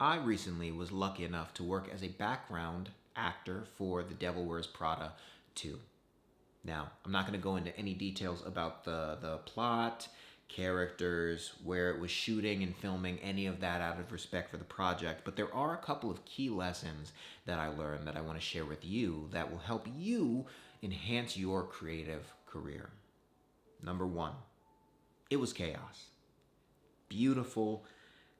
I recently was lucky enough to work as a background actor for The Devil Wears Prada 2. Now, I'm not going to go into any details about the plot, characters, where it was shooting and filming, any of that out of respect for the project, but there are a couple of key lessons that I learned that I want to share with you that will help you enhance your creative career. Number one, it was chaos. Beautiful,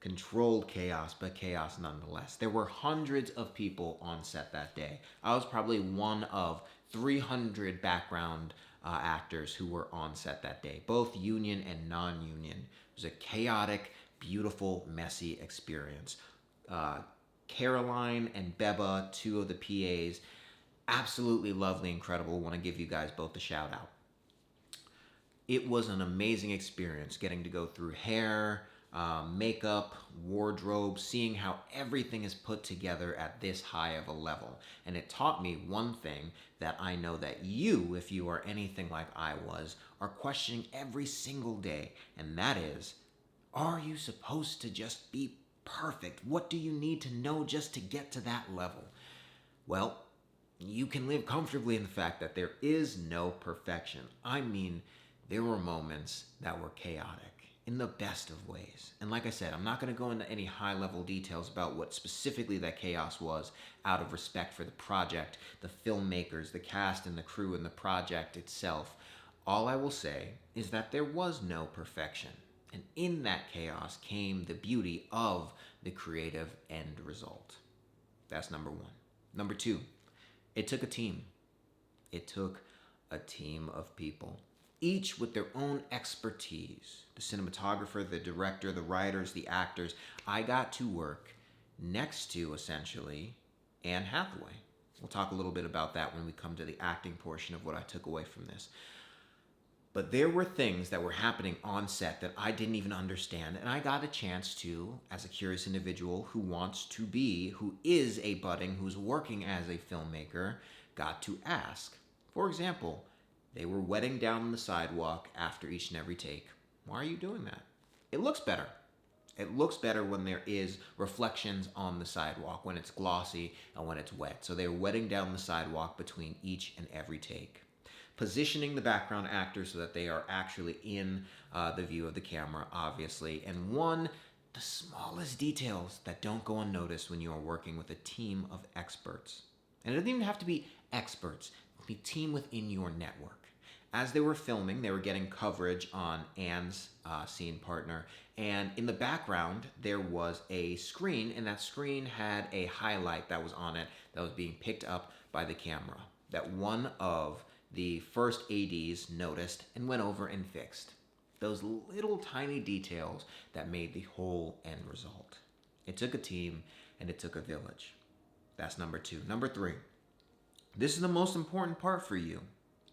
controlled chaos, but chaos nonetheless. There were hundreds of people on set that day. I was probably one of 300 background actors who were on set that day, both union and non-union. It was a chaotic, beautiful, messy experience. Caroline and Beba, two of the PAs, absolutely lovely, incredible. Want to give you guys both a shout out. It was an amazing experience getting to go through hair, makeup, wardrobe, seeing how everything is put together at this high of a level. And it taught me one thing that I know that you, if you are anything like I was, are questioning every single day. And that is, are you supposed to just be perfect? What do you need to know just to get to that level? Well, you can live comfortably in the fact that there is no perfection. I mean, there were moments that were chaotic in the best of ways. And like I said, I'm not going to go into any high level details about what specifically that chaos was out of respect for the project, the filmmakers, the cast and the crew and the project itself. All I will say is that there was no perfection. And in that chaos came the beauty of the creative end result. That's number one. Number two, it took a team. It took a team of people, each with their own expertise. The cinematographer, the director, the writers, the actors. I got to work next to, essentially, Anne Hathaway. We'll talk a little bit about that when we come to the acting portion of what I took away from this. But there were things that were happening on set that I didn't even understand, and I got a chance to, as a curious individual who wants to be, who is a budding, who's working as a filmmaker, got to ask. For example, they were wetting down the sidewalk after each and every take. Why are you doing that? It looks better. It looks better when there is reflections on the sidewalk, when it's glossy and when it's wet. So they were wetting down the sidewalk between each and every take. Positioning the background actors so that they are actually in the view of the camera, obviously. And the smallest details that don't go unnoticed when you are working with a team of experts. And it doesn't even have to be experts. It can be a team within your network. As they were filming, they were getting coverage on Anne's scene partner. And in the background, there was a screen, and that screen had a highlight that was on it that was being picked up by the camera that one of the first ADs noticed and went over and fixed. Those little tiny details that made the whole end result. It took a team and it took a village. That's number two. Number three, this is the most important part for you,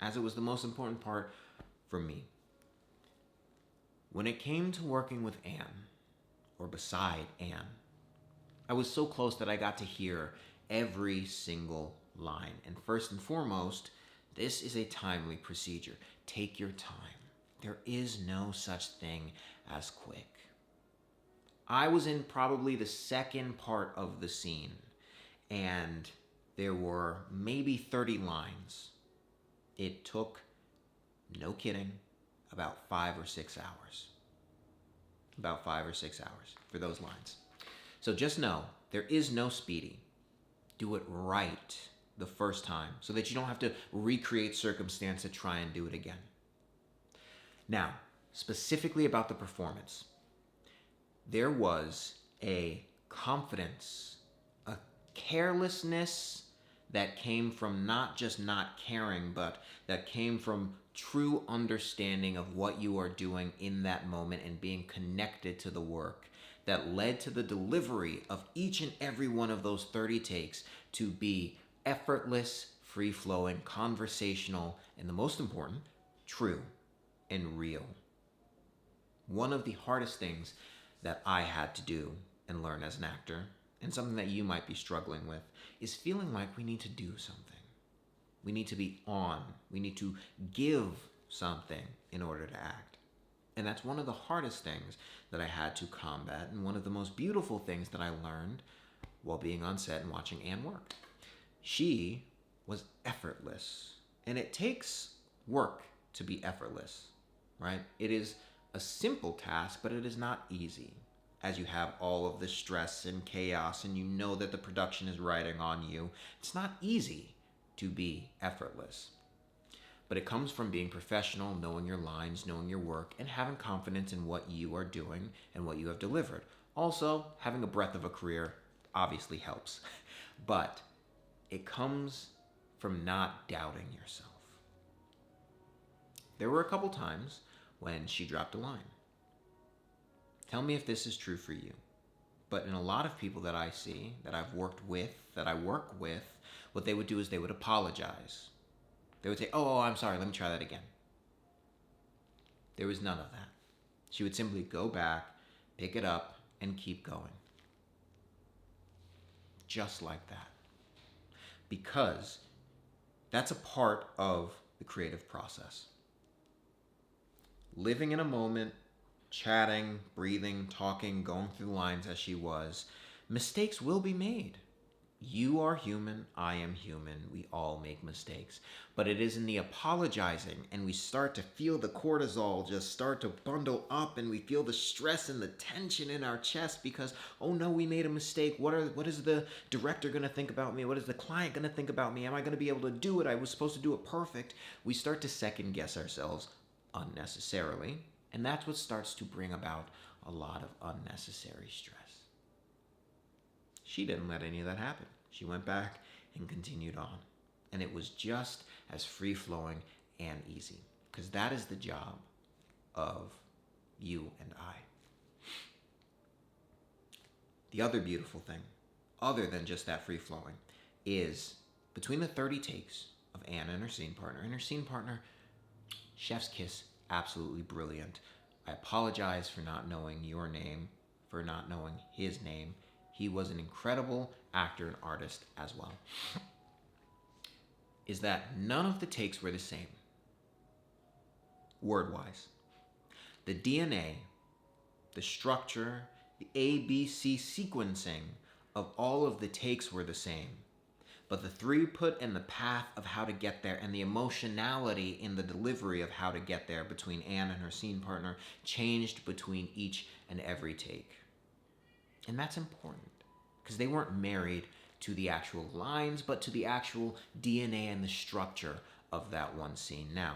as it was the most important part for me. When it came to working with Anne, or beside Anne, I was so close that I got to hear every single line. And first and foremost, this is a timely procedure. Take your time. There is no such thing as quick. I was in probably the second part of the scene, and there were maybe 30 lines. It took, no kidding, about 5 or 6 hours. About 5 or 6 hours for those lines. So just know, there is no speedy. Do it right the first time so that you don't have to recreate circumstance to try and do it again. Now, specifically about the performance, there was a confidence, a carelessness that came from not just not caring, but that came from true understanding of what you are doing in that moment and being connected to the work that led to the delivery of each and every one of those 30 takes to be effortless, free-flowing, conversational, and the most important, true and real. One of the hardest things that I had to do and learn as an actor, and something that you might be struggling with, is feeling like we need to do something. We need to be on. We need to give something in order to act. And that's one of the hardest things that I had to combat, and one of the most beautiful things that I learned while being on set and watching Anne work. She was effortless. And it takes work to be effortless, right? It is a simple task, but it is not easy, as you have all of the stress and chaos and you know that the production is riding on you. It's not easy to be effortless. But it comes from being professional, knowing your lines, knowing your work, and having confidence in what you are doing and what you have delivered. Also, having a breadth of a career obviously helps. But it comes from not doubting yourself. There were a couple times when she dropped a line. Tell me if this is true for you. But in a lot of people that I see, that I've worked with, that I work with, what they would do is they would apologize. They would say, oh, I'm sorry, let me try that again. There was none of that. She would simply go back, pick it up, and keep going. Just like that. Because that's a part of the creative process. Living in a moment, chatting, breathing, talking, going through the lines as she was, mistakes will be made. You are human, I am human, we all make mistakes. But it is in the apologizing and we start to feel the cortisol just start to bundle up and we feel the stress and the tension in our chest because, oh no, we made a mistake. What is the director going to think about me? What is the client going to think about me? Am I going to be able to do it? I was supposed to do it perfect. We start to second guess ourselves unnecessarily, and that's what starts to bring about a lot of unnecessary stress. She didn't let any of that happen. She went back and continued on. And it was just as free-flowing and easy. Because that is the job of you and I. The other beautiful thing, other than just that free-flowing, is between the 30 takes of Anne and her scene partner, chef's kiss, absolutely brilliant. I apologize for not knowing your name, for not knowing his name. He was an incredible actor and artist as well. Is that none of the takes were the same, word-wise. The DNA, the structure, the ABC sequencing of all of the takes were the same. But the throughput and the path of how to get there and the emotionality in the delivery of how to get there between Anne and her scene partner changed between each and every take. And that's important because they weren't married to the actual lines, but to the actual DNA and the structure of that one scene. Now,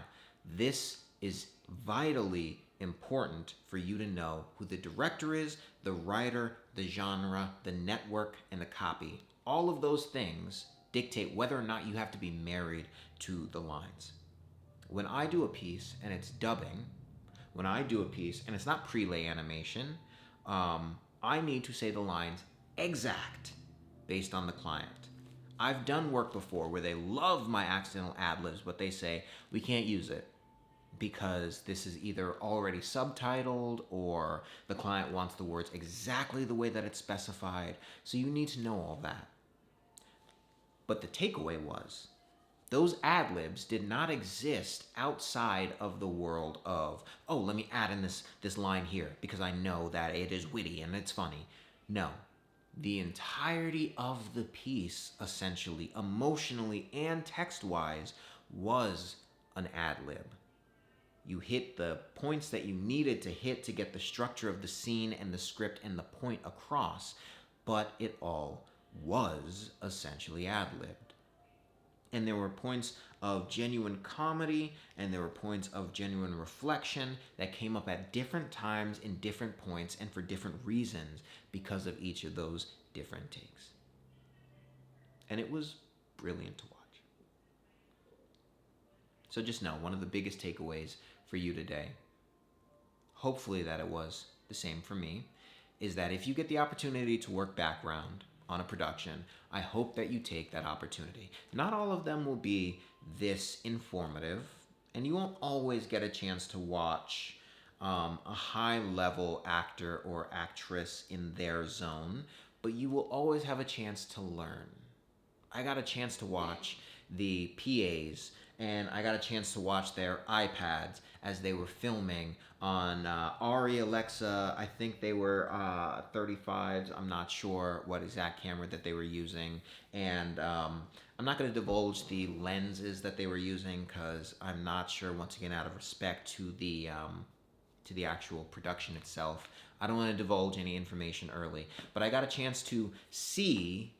this is vitally important for you to know who the director is, the writer, the genre, the network, and the copy. All of those things dictate whether or not you have to be married to the lines. When I do a piece and it's dubbing, when I do a piece and it's not prelay animation, I need to say the lines exact based on the client. I've done work before where they love my accidental ad-libs, but they say, we can't use it because this is either already subtitled or the client wants the words exactly the way that it's specified. So you need to know all that. But the takeaway was, those ad-libs did not exist outside of the world of, oh, let me add in this line here because I know that it is witty and it's funny. No. The entirety of the piece, essentially, emotionally and text-wise, was an ad-lib. You hit the points that you needed to hit to get the structure of the scene and the script and the point across, but it all was essentially ad-libbed. And there were points of genuine comedy and there were points of genuine reflection that came up at different times in different points and for different reasons because of each of those different takes. And it was brilliant to watch. So just know, one of the biggest takeaways for you today, hopefully that it was the same for me, is that if you get the opportunity to work background on a production, I hope that you take that opportunity. Not all of them will be this informative, and you won't always get a chance to watch a high-level actor or actress in their zone, but you will always have a chance to learn. I got a chance to watch the PAs, and I got a chance to watch their iPads as they were filming on Ari, Alexa. I think they were 35s. I'm not sure what exact camera that they were using. And I'm not going to divulge the lenses that they were using because I'm not sure, once again, out of respect to the actual production itself. I don't want to divulge any information early, but I got a chance to see,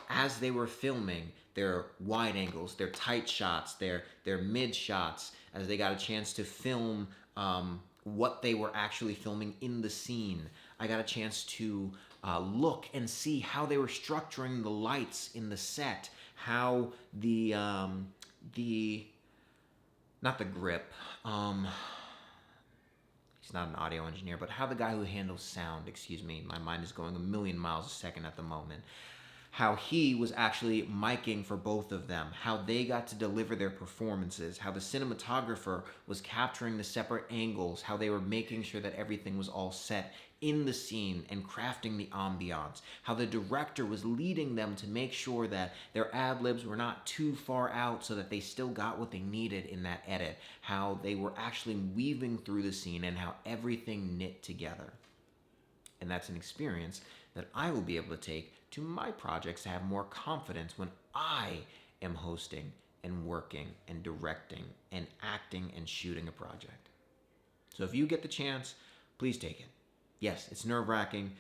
as they were filming, their wide angles, their tight shots, their mid shots, as they got a chance to film what they were actually filming in the scene. I got a chance to look and see how they were structuring the lights in the set, how the not the grip, he's not an audio engineer, but how the guy who handles sound, excuse me, my mind is going a million miles a second at the moment, how he was actually micing for both of them, how they got to deliver their performances, how the cinematographer was capturing the separate angles, how they were making sure that everything was all set in the scene and crafting the ambiance, how the director was leading them to make sure that their ad-libs were not too far out so that they still got what they needed in that edit, how they were actually weaving through the scene, and how everything knit together. And that's an experience that I will be able to take to my projects to have more confidence when I am hosting and working and directing and acting and shooting a project. So if you get the chance, please take it. Yes, it's nerve-wracking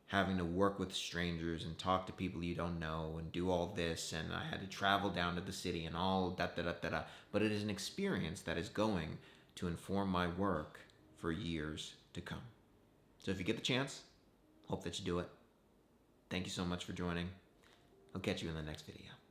having to work with strangers and talk to people you don't know and do all this, and I had to travel down to the city and all da. But it is an experience that is going to inform my work for years to come. So if you get the chance, hope that you do it. Thank you so much for joining. I'll catch you in the next video.